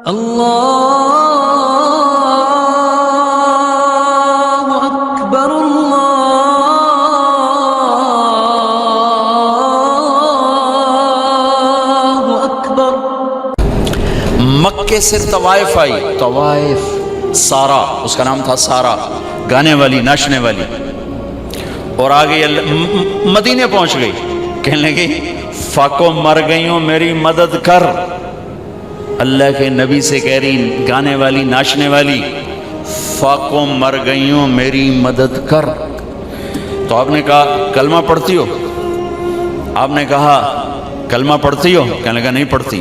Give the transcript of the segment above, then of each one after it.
اللہ اکبر اللہ اکبر۔ مکے سے طوائف آئی، طوائف سارا، اس کا نام تھا سارا، گانے والی ناچنے والی، اور آگے مدینے پہنچ گئی، کہنے لگی فاقو مر گئی ہوں میری مدد کر۔ اللہ کے نبی سے کہہ رہی گانے والی ناچنے والی، فاقو مر گئی ہوں میری مدد کر۔ تو آپ نے کہا کلمہ پڑھتی ہو؟ آپ نے کہا کلمہ پڑھتی ہو؟ کہنے لگا نہیں پڑھتی،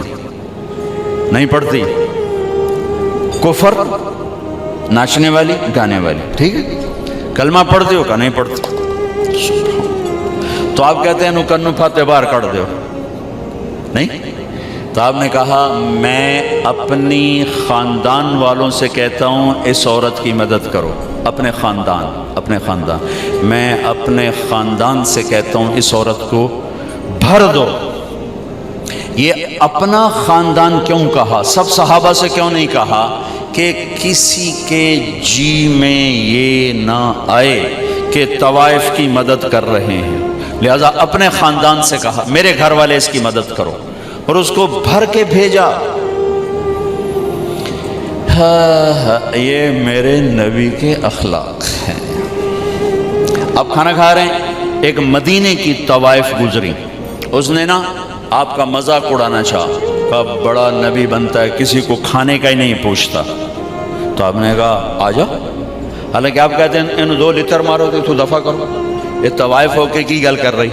نہیں پڑھتی۔ کفر، ناچنے والی گانے والی، ٹھیک ہے، کلمہ پڑھتی ہو؟ کہا نہیں پڑھتی۔ تو آپ کہتے ہیں نو کنو پھاتے باہر کر دو، نہیں؟ تو آپ نے کہا میں اپنی خاندان والوں سے کہتا ہوں اس عورت کی مدد کرو، اپنے خاندان میں اپنے خاندان سے کہتا ہوں اس عورت کو بھر دو۔ یہ اپنا خاندان کیوں کہا؟ سب صحابہ سے کیوں نہیں کہا کہ کسی کے جی میں یہ نہ آئے کہ طوائف کی مدد کر رہے ہیں، لہذا اپنے خاندان سے کہا میرے گھر والے اس کی مدد کرو، اور اس کو بھر کے بھیجا۔ یہ میرے نبی کے اخلاق ہیں۔ آپ کھانا کھا رہے ہیں، ایک مدینے کی طوائف گزری، اس نے نا آپ کا مذاق اڑانا چاہا، کہا بڑا نبی بنتا ہے کسی کو کھانے کا ہی نہیں پوچھتا۔ تو آپ نے کہا آ جاؤ، حالانکہ آپ کہتے ہیں انہوں 2 لتر مارو تو دفع کرو، یہ طوائف ہو کے کی گل کر رہی۔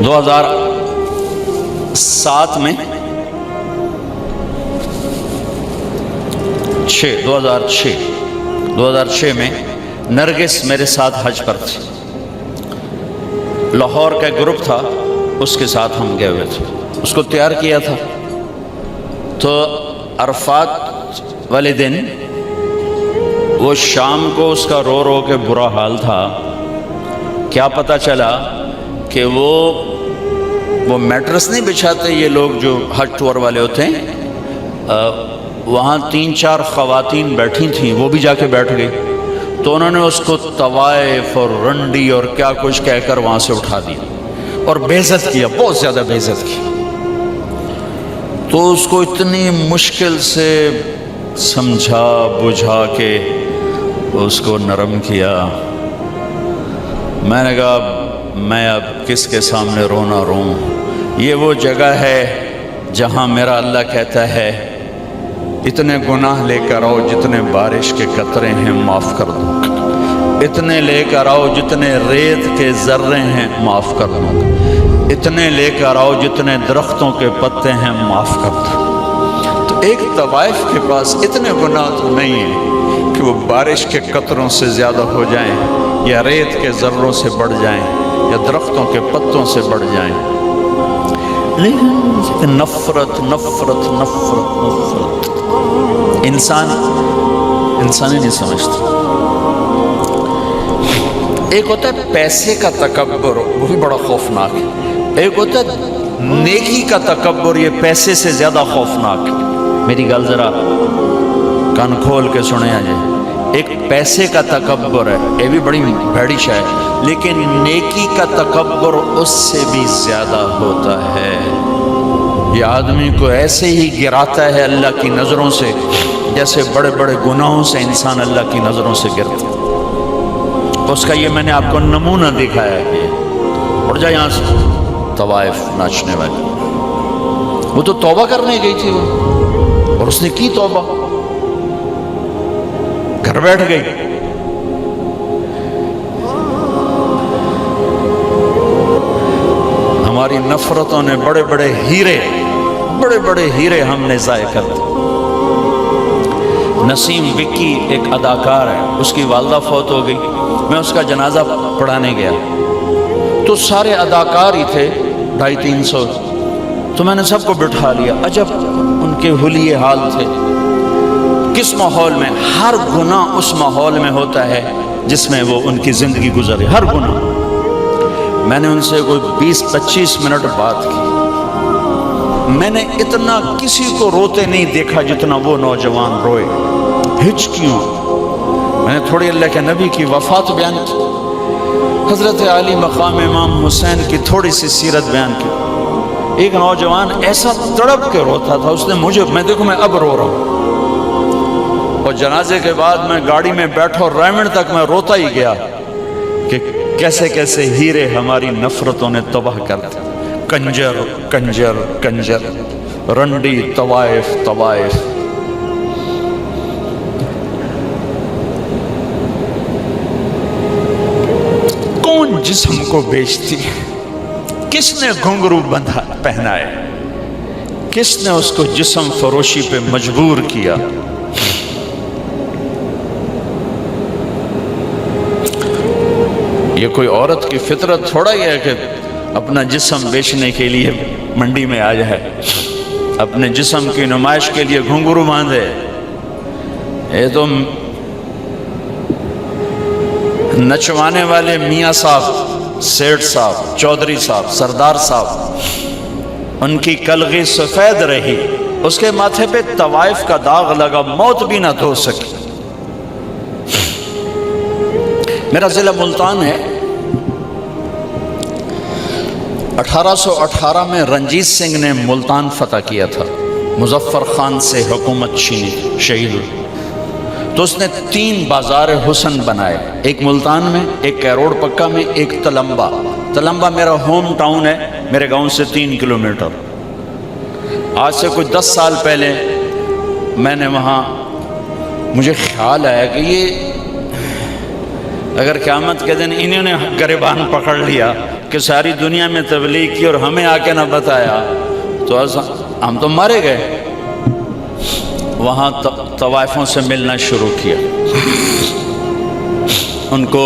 2007 میں 2006 میں نرگس میرے ساتھ حج پر تھی، لاہور کا گروپ تھا، اس کے ساتھ ہم گئے ہوئے تھے، اس کو تیار کیا تھا۔ تو عرفات والے دن وہ شام کو اس کا رو رو کے برا حال تھا، کیا پتہ چلا کہ وہ میٹرس نہیں بچھاتے یہ لوگ جو حج ٹور والے ہوتے ہیں، وہاں 3-4 خواتین بیٹھی تھیں، وہ بھی جا کے بیٹھ گئی، تو انہوں نے اس کو طوائف اور رنڈی اور کیا کچھ کہہ کر وہاں سے اٹھا دیا اور بے عزت کیا، بہت زیادہ بے عزت کی۔ تو اس کو اتنی مشکل سے سمجھا بجھا کے اس کو نرم کیا۔ میں نے کہا میں اب کس کے سامنے رونا روں، یہ وہ جگہ ہے جہاں میرا اللہ کہتا ہے اتنے گناہ لے کر آؤ جتنے بارش کے قطرے ہیں معاف کر دوں گا، اتنے لے کر آؤ جتنے ریت کے ذرے ہیں معاف کر دوں گا، اتنے لے کر آؤ جتنے درختوں کے پتے ہیں معاف کر دوں۔ تو ایک طوائف کے پاس اتنے گناہ تو نہیں ہیں کہ وہ بارش کے قطروں سے زیادہ ہو جائیں، یا ریت کے ذروں سے بڑھ جائیں، یا درختوں کے پتوں سے بڑھ جائیں، لیکن نفرت نفرت نفرت نفرت انسان ہی نہیں سمجھتا۔ ایک ہوتا ہے پیسے کا تکبر، وہ بھی بڑا خوفناک ہے، ایک ہوتا ہے نیکی کا تکبر، یہ پیسے سے زیادہ خوفناک ہے۔ میری گل ذرا کان کھول کے سنیں آجے، ایک پیسے کا تکبر ہے، یہ بھی بڑی بھیڑی شے ہے، لیکن نیکی کا تکبر اس سے بھی زیادہ ہوتا ہے۔ یہ آدمی کو ایسے ہی گراتا ہے اللہ کی نظروں سے جیسے بڑے بڑے گناہوں سے انسان اللہ کی نظروں سے گرتا ہے۔ اس کا یہ میں نے آپ کو نمونہ دکھایا کہ اٹھ جائے یہاں سے طوائف ناچنے والی، وہ تو توبہ کرنے گئی تھی وہ، اور اس نے کی توبہ، گھر بیٹھ گئی۔ ہماری نفرتوں نے بڑے بڑے ہیرے ہم نے ضائع کر دیے۔ نسیم وکی ایک اداکار ہے، اس کی والدہ فوت ہو گئی، میں اس کا جنازہ پڑھانے گیا تو سارے اداکار ہی تھے، 250-300، تو میں نے سب کو بٹھا لیا، عجب ان کے حلیے حال تھے۔ کس ماحول میں؟ ہر گناہ اس ماحول میں ہوتا ہے جس میں وہ ان کی زندگی گزرے، ہر گناہ۔ میں نے ان سے کوئی 20-25 منٹ بات کی، میں نے اتنا کسی کو روتے نہیں دیکھا جتنا وہ نوجوان روئے. ہچ کیوں؟ میں نے تھوڑی اللہ کے نبی کی وفات بیان کی، حضرت علی مقام امام حسین کی تھوڑی سی سیرت بیان کی. ایک نوجوان ایسا تڑپ کے روتا تھا، اس نے میں دیکھو میں اب رو رہا ہوں. اور جنازے کے بعد میں گاڑی میں بیٹھا اور ریمنڈ تک میں روتا ہی گیا کہ کیسے کیسے ہیرے ہماری نفرتوں نے تباہ کر دیا. کنجر کنجر کنجر، رنڈی طوائف طوائف. کون جسم کو بیچتی؟ کس نے گھنگرو بندھا پہنائے؟ کس نے اس کو جسم فروشی پہ مجبور کیا؟ یہ کوئی عورت کی فطرت تھوڑا ہی ہے کہ اپنا جسم بیچنے کے لیے منڈی میں آ جائے، اپنے جسم کی نمائش کے لیے گھنگرو باندھے. یہ تو نچوانے والے میاں صاحب، سیٹھ صاحب، چودھری صاحب، سردار صاحب، ان کی کلغی سفید رہی، اس کے ماتھے پہ طوائف کا داغ لگا، موت بھی نہ دھو سکی. میرا ضلع ملتان ہے. 1818 میں رنجیت سنگھ نے ملتان فتح کیا تھا، مظفر خان سے حکومت چھینی، شہید ہوئی. تو اس نے 3 بازار حسن بنائے، ایک ملتان میں، ایک کیروڑ پکا میں، ایک تلمبا. تلمبا میرا ہوم ٹاؤن ہے، میرے گاؤں سے 3 کلومیٹر. آج سے کوئی 10 سال پہلے میں نے وہاں، مجھے خیال آیا کہ یہ اگر قیامت کے دن انہوں نے گریبان پکڑ لیا کہ ساری دنیا میں تبلیغ کی اور ہمیں آ کے نہ بتایا تو ہم تو مارے گئے. وہاں طوائفوں سے ملنا شروع کیا، ان کو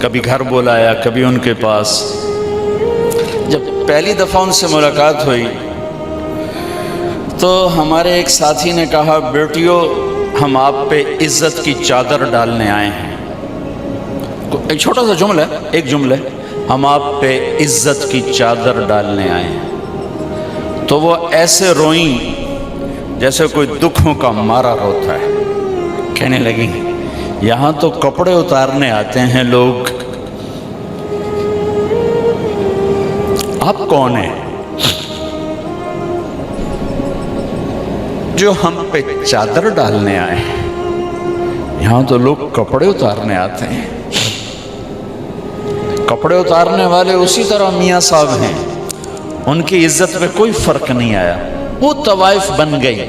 کبھی گھر بلایا، کبھی ان کے پاس. جب پہلی دفعہ ان سے ملاقات ہوئی تو ہمارے ایک ساتھی نے کہا، بیٹیو ہم آپ پہ عزت کی چادر ڈالنے آئے ہیں. ایک چھوٹا سا جملہ ہے، ایک جملہ، ہم آپ پہ عزت کی چادر ڈالنے آئے ہیں. تو وہ ایسے روئیں جیسے کوئی دکھوں کا مارا روتا ہے. کہنے لگی، یہاں تو کپڑے اتارنے آتے ہیں لوگ، آپ کون ہیں جو ہم پہ چادر ڈالنے آئے ہیں؟ یہاں تو لوگ کپڑے اتارنے آتے ہیں. کپڑے اتارنے والے اسی طرح میاں صاحب ہیں، ان کی عزت میں کوئی فرق نہیں آیا، وہ طوائف بن گئی.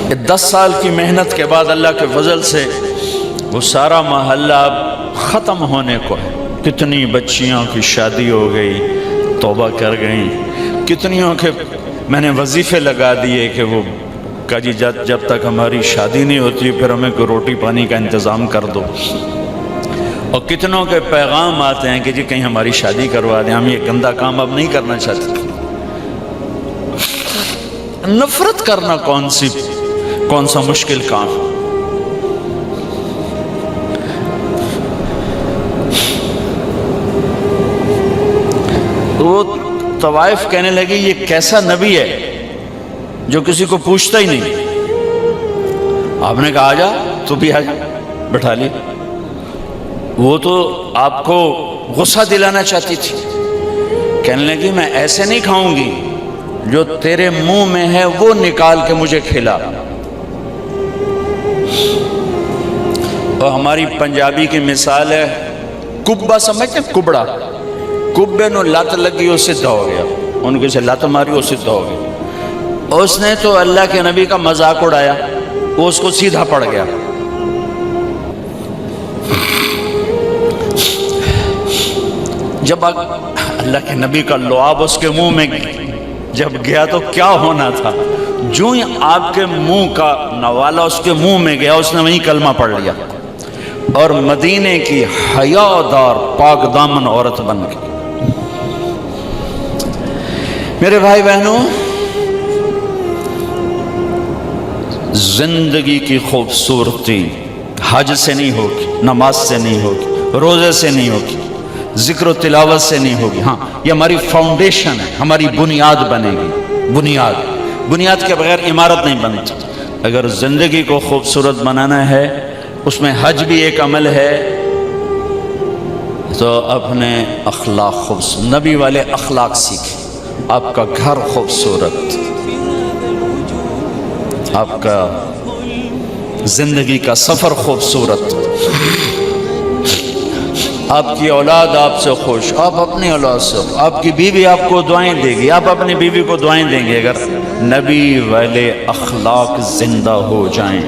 یہ 10 سال کی محنت کے بعد اللہ کے فضل سے وہ سارا محلہ اب ختم ہونے کو ہے. کتنی بچیوں کی شادی ہو گئی، توبہ کر گئیں. کتنیوں کے میں نے وظیفے لگا دیے کہ وہ کہا جی جب تک ہماری شادی نہیں ہوتی پھر ہمیں کوئی روٹی پانی کا انتظام کر دو. اور کتنوں کے پیغام آتے ہیں کہ جی کہیں ہماری شادی کروا دیں، ہم یہ گندا کام اب نہیں کرنا چاہتے. نفرت کرنا کون سا مشکل کام. وہ طوائف کہنے لگی یہ کیسا نبی ہے جو کسی کو پوچھتا ہی نہیں. آپ نے کہا آجا، تو بھی آجا، بٹھا لی. وہ تو آپ کو غصہ دلانا چاہتی تھی. کہنے لگی میں ایسے نہیں کھاؤں گی، جو تیرے منہ میں ہے وہ نکال کے مجھے کھلا. اور ہماری پنجابی کی مثال ہے کبا، سمجھتے ہیں کبڑا؟ کبے نو لت لگی وہ سدھا ہو گیا، ان کی سے لت ماری وہ سدھا ہو گیا. اس نے تو اللہ کے نبی کا مذاق اڑایا، وہ اس کو سیدھا پڑ گیا. جب اللہ کے نبی کا لعاب اس کے منہ میں جب گیا تو کیا ہونا تھا؟ جو ہی آپ کے منہ کا نوالا اس کے منہ میں گیا، اس نے وہیں کلمہ پڑھ لیا اور مدینے کی حیادار پاک دامن عورت بن گئی. میرے بھائی بہنوں، زندگی کی خوبصورتی حج سے نہیں ہوگی، نماز سے نہیں ہوگی، روزے سے نہیں ہوگی، ذکر و تلاوت سے نہیں ہوگی. ہاں یہ ہماری فاؤنڈیشن ہے، ہماری بنیاد بنے گی. بنیاد کے بغیر عمارت نہیں بنتی. اگر زندگی کو خوبصورت بنانا ہے، اس میں حج بھی ایک عمل ہے، تو اپنے اخلاق خوبصورت، نبی والے اخلاق سیکھیں. آپ کا گھر خوبصورت، آپ کا زندگی کا سفر خوبصورت، آپ کی اولاد آپ سے خوش، آپ اپنی اولاد سے، آپ کی بیوی آپ کو دعائیں دے گی، آپ اپنی بیوی کو دعائیں دیں گے. اگر نبی والے اخلاق زندہ ہو جائیں